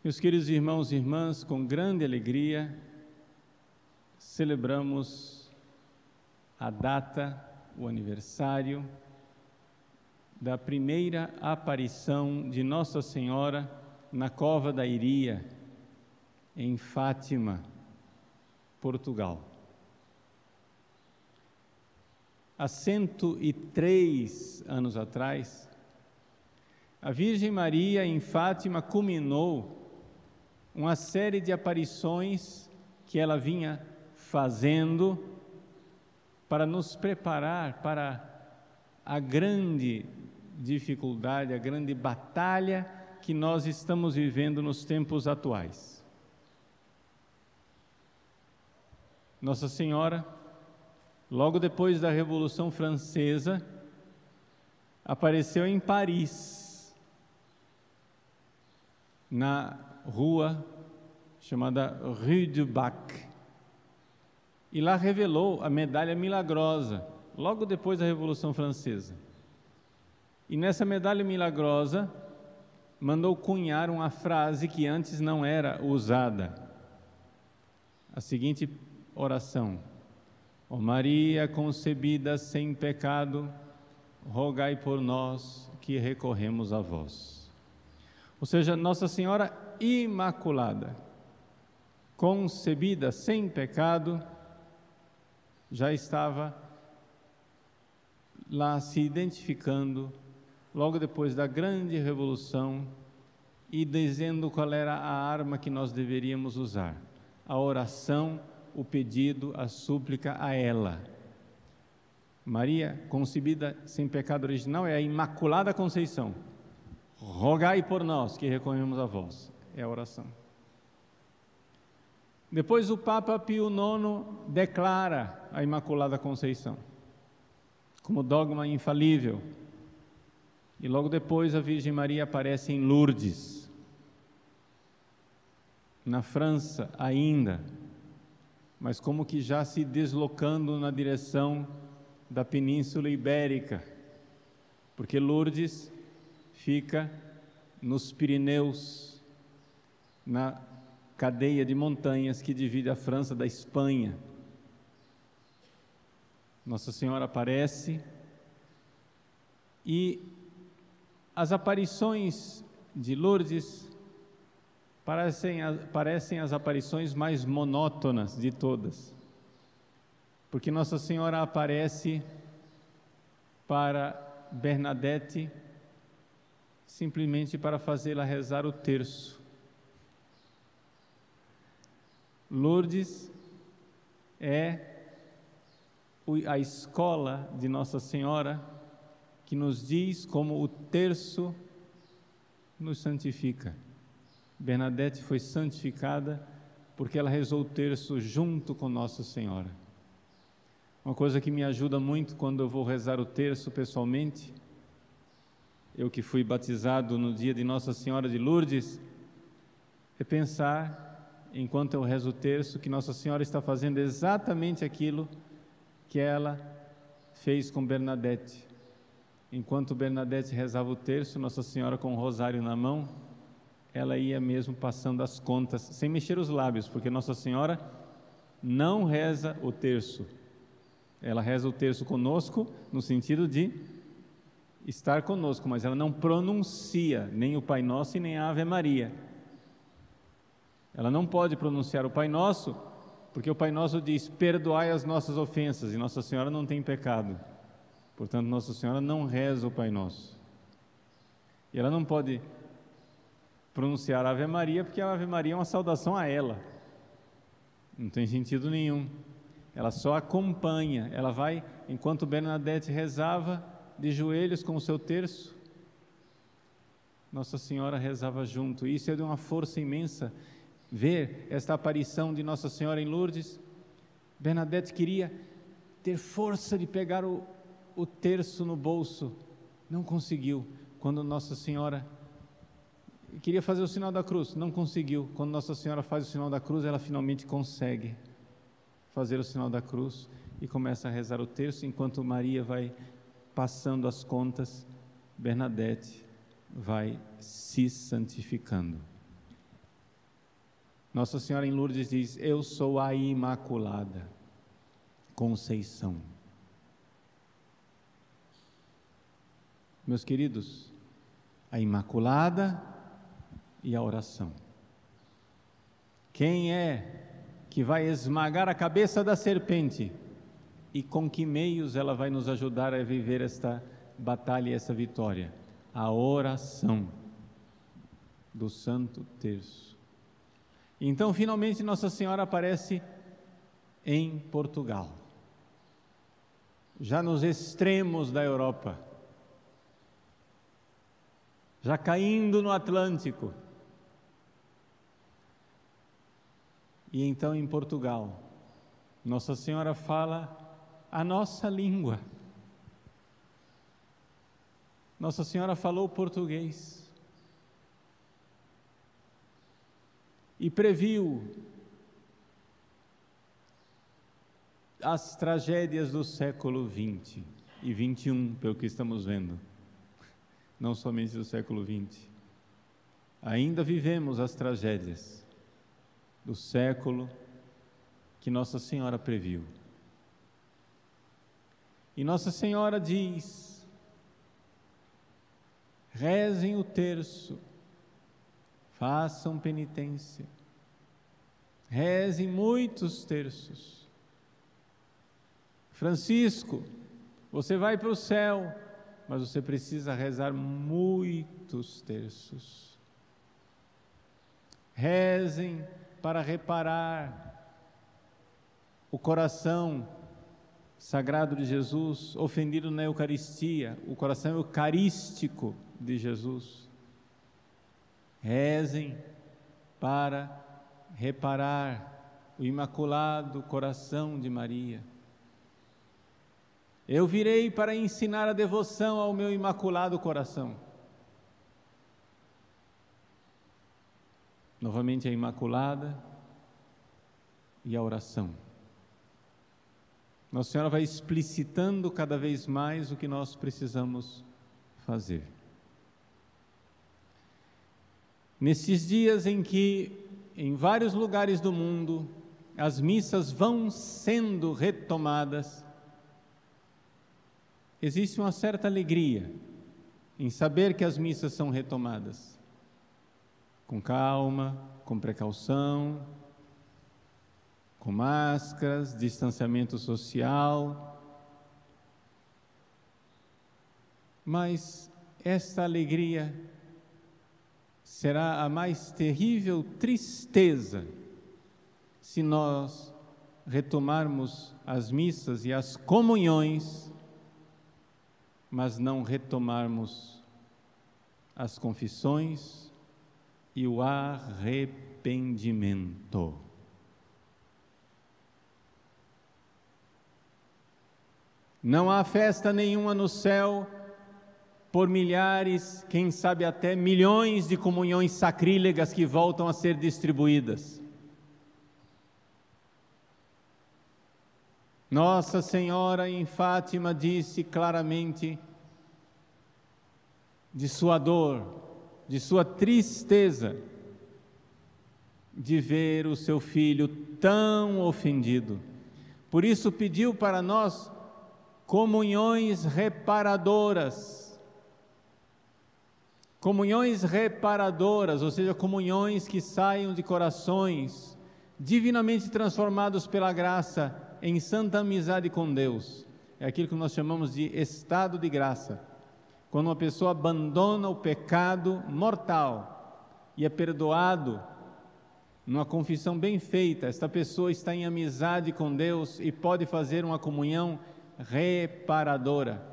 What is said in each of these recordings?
Meus queridos irmãos e irmãs, com grande alegria, celebramos a data, o aniversário da primeira aparição de Nossa Senhora na Cova da Iria, em Fátima, Portugal. Há 103 anos atrás, a Virgem Maria em Fátima culminou uma série de aparições que ela vinha fazendo para nos preparar para a grande dificuldade, a grande batalha que nós estamos vivendo nos tempos atuais. Nossa Senhora, logo depois da Revolução Francesa, apareceu em Paris, na rua chamada Rue du Bac, e lá revelou a medalha milagrosa, logo depois da Revolução Francesa. E nessa medalha milagrosa, mandou cunhar uma frase que antes não era usada. A seguinte oração: ó Maria concebida sem pecado, rogai por nós que recorremos a vós. Ou seja, Nossa Senhora Imaculada, concebida sem pecado, já estava lá se identificando logo depois da grande revolução e dizendo qual era a arma que nós deveríamos usar: a oração, o pedido, a súplica a ela. Maria, concebida sem pecado original, é a Imaculada Conceição. Rogai por nós que recorremos a vós. É a oração. Depois o Papa Pio IX declara a Imaculada Conceição como dogma infalível. E logo depois a Virgem Maria aparece em Lourdes, na França ainda, mas como que já se deslocando na direção da Península Ibérica, porque Lourdes fica nos Pirineus, na cadeia de montanhas que divide a França da Espanha. Nossa Senhora aparece e as aparições de Lourdes parecem as aparições mais monótonas de todas, porque Nossa Senhora aparece para Bernadette simplesmente para fazê-la rezar o terço. Lourdes é a escola de Nossa Senhora que nos diz como o terço nos santifica. Bernadette foi santificada porque ela rezou o terço junto com Nossa Senhora. Uma coisa que me ajuda muito quando eu vou rezar o terço pessoalmente, eu que fui batizado no dia de Nossa Senhora de Lourdes, é pensar, enquanto eu rezo o terço, que Nossa Senhora está fazendo exatamente aquilo que ela fez com Bernadette. Enquanto Bernadette rezava o terço, Nossa Senhora com o rosário na mão, ela ia mesmo passando as contas, sem mexer os lábios, porque Nossa Senhora não reza o terço. Ela reza o terço conosco, no sentido de estar conosco, mas ela não pronuncia nem o Pai Nosso e nem a Ave Maria. Ela não pode pronunciar o Pai Nosso, porque o Pai Nosso diz: perdoai as nossas ofensas, e Nossa Senhora não tem pecado. Portanto, Nossa Senhora não reza o Pai Nosso. E ela não pode pronunciar a Ave Maria, porque a Ave Maria é uma saudação a ela. Não tem sentido nenhum. Ela só acompanha, ela vai, enquanto Bernadette rezava de joelhos com o seu terço, Nossa Senhora rezava junto. E isso é de uma força imensa, ver esta aparição de Nossa Senhora em Lourdes. Bernadette queria ter força de pegar o terço no bolso, não conseguiu. Quando Nossa Senhora queria fazer o sinal da cruz, não conseguiu. Quando Nossa Senhora faz o sinal da cruz, ela finalmente consegue fazer o sinal da cruz e começa a rezar o terço, enquanto Maria vai passando as contas, Bernadette vai se santificando. Nossa Senhora em Lourdes diz: eu sou a Imaculada Conceição. Meus queridos, a Imaculada e a oração. Quem é que vai esmagar a cabeça da serpente? E com que meios ela vai nos ajudar a viver esta batalha e essa vitória? A oração do Santo Terço. Então, finalmente, Nossa Senhora aparece em Portugal, já nos extremos da Europa, já caindo no Atlântico. E então, em Portugal, Nossa Senhora fala a nossa língua. Nossa Senhora falou português e previu as tragédias do século XX e XXI, pelo que estamos vendo, não somente do século XX. Ainda vivemos as tragédias do século que Nossa Senhora previu. E Nossa Senhora diz: rezem o terço, façam penitência, rezem muitos terços. Francisco, você vai para o céu, mas você precisa rezar muitos terços. Rezem para reparar o coração sagrado de Jesus, ofendido na Eucaristia, o coração eucarístico de Jesus. Rezem para reparar o Imaculado Coração de Maria. Eu virei para ensinar a devoção ao meu Imaculado Coração. Novamente a Imaculada e a oração. Nossa Senhora vai explicitando cada vez mais o que nós precisamos fazer. Nesses dias em que, em vários lugares do mundo, as missas vão sendo retomadas, existe uma certa alegria em saber que as missas são retomadas. Com calma, com precaução, com máscaras, distanciamento social. Mas esta alegria será a mais terrível tristeza se nós retomarmos as missas e as comunhões, mas não retomarmos as confissões e o arrependimento. Não há festa nenhuma no céu por milhares, quem sabe até milhões de comunhões sacrílegas que voltam a ser distribuídas. Nossa Senhora em Fátima disse claramente de sua dor, de sua tristeza, de ver o seu filho tão ofendido. Por isso pediu para nós comunhões reparadoras. Comunhões reparadoras, ou seja, comunhões que saiam de corações divinamente transformados pela graça em santa amizade com Deus. É aquilo que nós chamamos de estado de graça. Quando uma pessoa abandona o pecado mortal e é perdoado, numa confissão bem feita, esta pessoa está em amizade com Deus e pode fazer uma comunhão reparadora.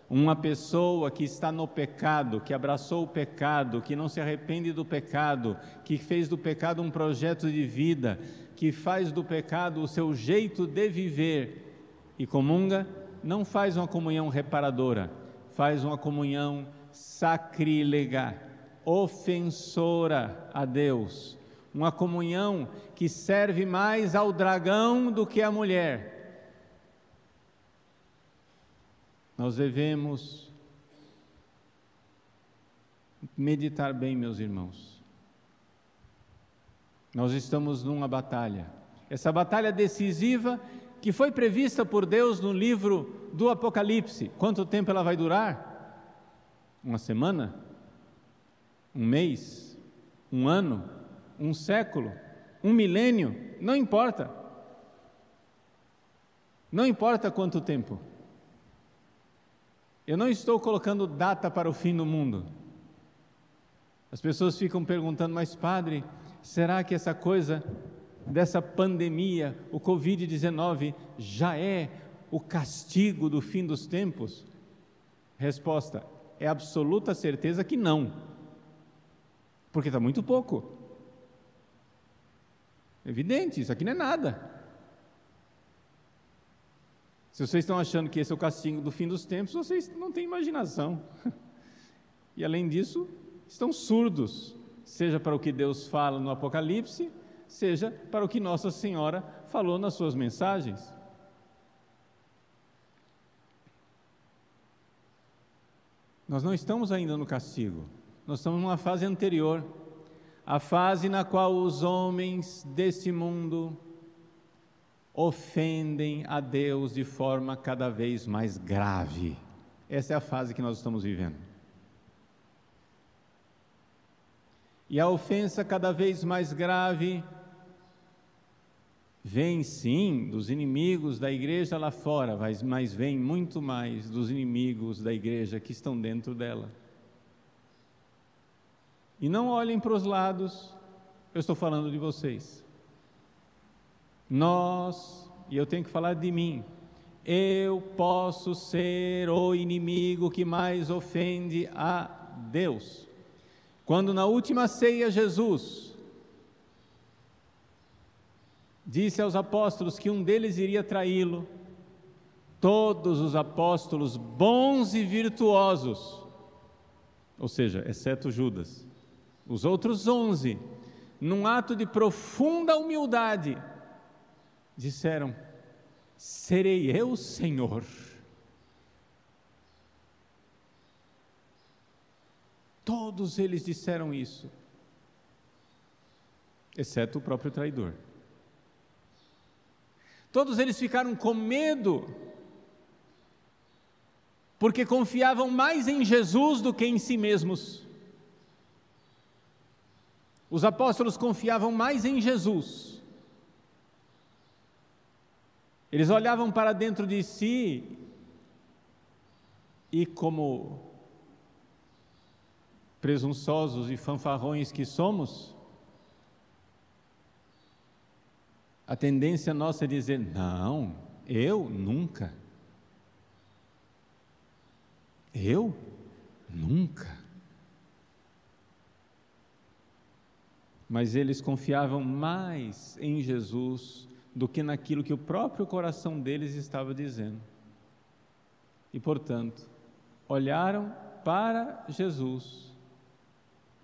Uma pessoa que está no pecado, que abraçou o pecado, que não se arrepende do pecado, que fez do pecado um projeto de vida, que faz do pecado o seu jeito de viver e comunga, não faz uma comunhão reparadora, faz uma comunhão sacrílega, ofensora a Deus, uma comunhão que serve mais ao dragão do que à mulher. Nós devemos meditar bem, meus irmãos. Nós estamos numa batalha. Essa batalha decisiva que foi prevista por Deus no livro do Apocalipse. Quanto tempo ela vai durar? Uma semana? Um mês? Um ano? Um século? Um milênio? Não importa. Não importa quanto tempo. Eu não estou colocando data para o fim do mundo. As pessoas ficam perguntando, mas padre, será que essa coisa dessa pandemia, o Covid-19, já é o castigo do fim dos tempos? Resposta, é absoluta certeza que não. Porque está muito pouco. Evidente, isso aqui não é nada. Se vocês estão achando que esse é o castigo do fim dos tempos, vocês não têm imaginação. E além disso, estão surdos, seja para o que Deus fala no Apocalipse, seja para o que Nossa Senhora falou nas suas mensagens. Nós não estamos ainda no castigo, nós estamos numa fase anterior, a fase na qual os homens desse mundo ofendem a Deus de forma cada vez mais grave. Essa é a fase que nós estamos vivendo. E a ofensa cada vez mais grave vem sim dos inimigos da igreja lá fora, mas vem muito mais dos inimigos da igreja que estão dentro dela. E não olhem para os lados, eu estou falando de vocês. Nós, e eu tenho que falar de mim, eu posso ser o inimigo que mais ofende a Deus. Quando na última ceia Jesus disse aos apóstolos que um deles iria traí-lo, todos os apóstolos bons e virtuosos, ou seja, exceto Judas, os outros 11, num ato de profunda humildade, disseram, serei eu, Senhor? Todos eles disseram isso, exceto o próprio traidor. Todos eles ficaram com medo, porque confiavam mais em Jesus do que em si mesmos. Os apóstolos confiavam mais em Jesus. Eles olhavam para dentro de si e, como presunçosos e fanfarrões que somos, a tendência nossa é dizer, não, eu nunca. Eu nunca. Mas eles confiavam mais em Jesus do que naquilo que o próprio coração deles estava dizendo. E, portanto, olharam para Jesus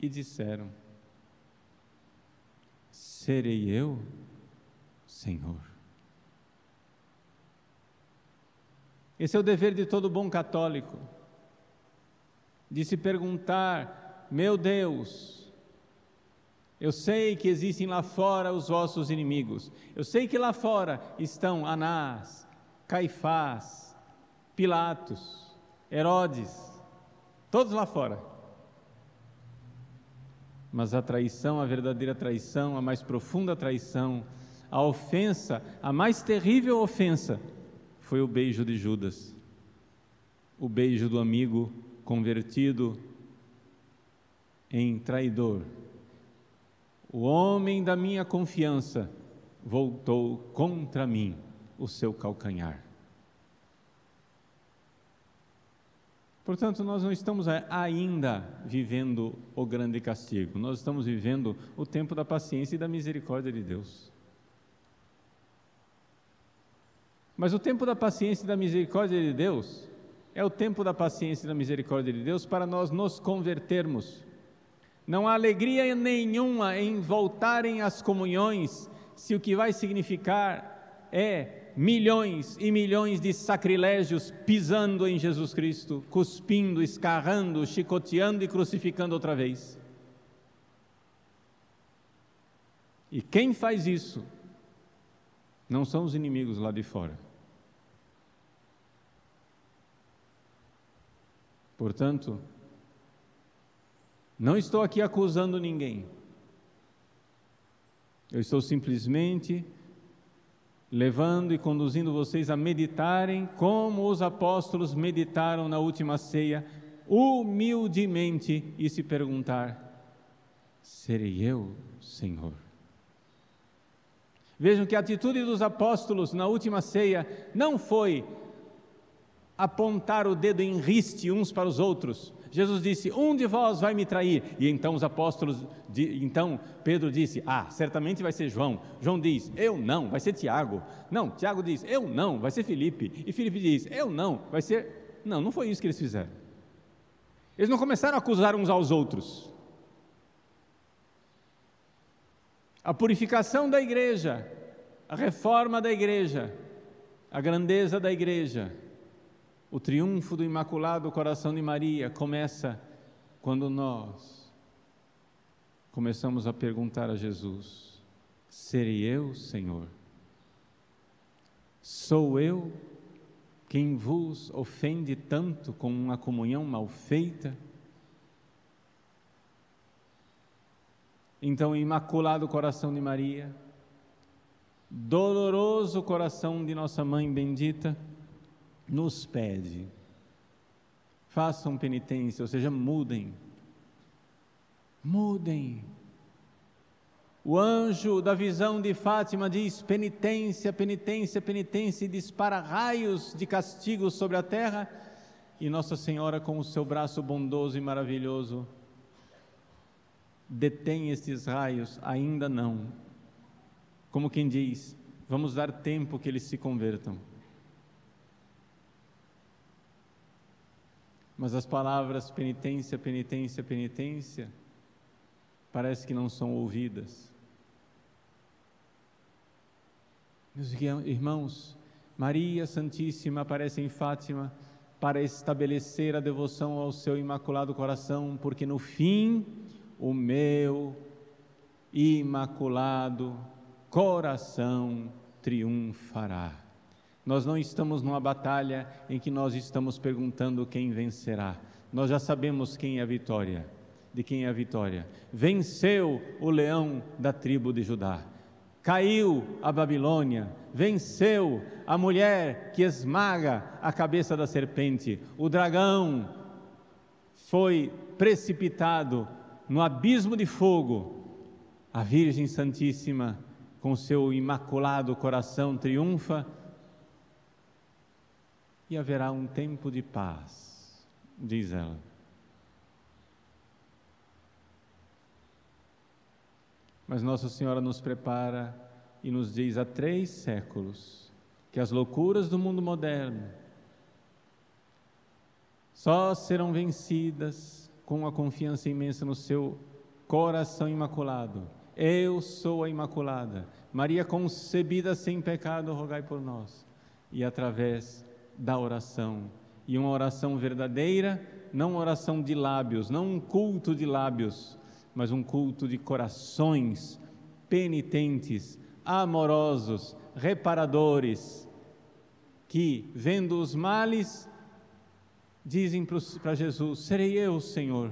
e disseram, serei eu, Senhor? Esse é o dever de todo bom católico, de se perguntar, meu Deus, eu sei que existem lá fora os vossos inimigos, eu sei que lá fora estão Anás, Caifás, Pilatos, Herodes, todos lá fora. Mas a traição, a verdadeira traição, a mais profunda traição, a ofensa, a mais terrível ofensa, foi o beijo de Judas, o beijo do amigo convertido em traidor. O homem da minha confiança voltou contra mim o seu calcanhar. Portanto, nós não estamos ainda vivendo o grande castigo, nós estamos vivendo o tempo da paciência e da misericórdia de Deus. Mas o tempo da paciência e da misericórdia de Deus é o tempo da paciência e da misericórdia de Deus para nós nos convertermos. Não há alegria nenhuma em voltarem às comunhões, se o que vai significar é milhões e milhões de sacrilégios pisando em Jesus Cristo, cuspindo, escarrando, chicoteando e crucificando outra vez. E quem faz isso não são os inimigos lá de fora. Portanto, não estou aqui acusando ninguém. Eu estou simplesmente levando e conduzindo vocês a meditarem como os apóstolos meditaram na última ceia, humildemente, e se perguntar: serei eu, Senhor? Vejam que a atitude dos apóstolos na última ceia não foi apontar o dedo em riste uns para os outros. Jesus disse: um de vós vai me trair. E então os apóstolos, então Pedro disse: certamente vai ser João. João diz: eu não, vai ser Tiago. Não, Tiago diz: eu não, vai ser Filipe. E Filipe diz: eu não, vai ser... Não foi isso que eles fizeram. Eles não começaram a acusar uns aos outros. A purificação da igreja, a reforma da igreja, a grandeza da igreja, o triunfo do Imaculado Coração de Maria começa quando nós começamos a perguntar a Jesus: serei eu, Senhor? Sou eu quem vos ofende tanto com uma comunhão mal feita? Então, Imaculado Coração de Maria, doloroso coração de nossa Mãe bendita, nos pede: façam penitência, ou seja, mudem. O anjo da visão de Fátima diz: penitência, penitência, penitência, e dispara raios de castigo sobre a terra, e Nossa Senhora, com o seu braço bondoso e maravilhoso, detém esses raios. Ainda não, como quem diz: vamos dar tempo que eles se convertam. Mas as palavras penitência, penitência, penitência, parece que não são ouvidas. Meus irmãos, Maria Santíssima aparece em Fátima para estabelecer a devoção ao seu Imaculado Coração, porque no fim, o meu Imaculado Coração triunfará. Nós não estamos numa batalha em que nós estamos perguntando quem vencerá. Nós já sabemos quem é a vitória. De quem é a vitória? Venceu o leão da tribo de Judá. Caiu a Babilônia. Venceu a mulher que esmaga a cabeça da serpente. O dragão foi precipitado no abismo de fogo. A Virgem Santíssima, com seu Imaculado Coração, triunfa. E haverá um tempo de paz, diz ela. Mas Nossa Senhora nos prepara e nos diz há 3 séculos que as loucuras do mundo moderno só serão vencidas com a confiança imensa no seu coração imaculado. Eu sou a Imaculada. Maria concebida sem pecado, rogai por nós. E através da oração, e uma oração verdadeira, não uma oração de lábios, não um culto de lábios, mas um culto de corações penitentes, amorosos, reparadores, que, vendo os males, dizem para Jesus: serei eu, Senhor,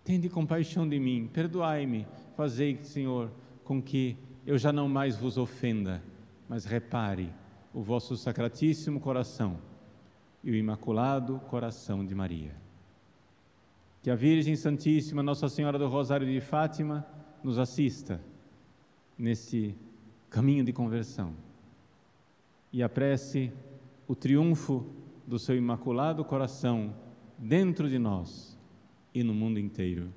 tende compaixão de mim, perdoai-me, fazei, Senhor, com que eu já não mais vos ofenda, mas repare o vosso Sacratíssimo Coração e o Imaculado Coração de Maria. Que a Virgem Santíssima, Nossa Senhora do Rosário de Fátima, nos assista nesse caminho de conversão e apresse o triunfo do seu Imaculado Coração dentro de nós e no mundo inteiro.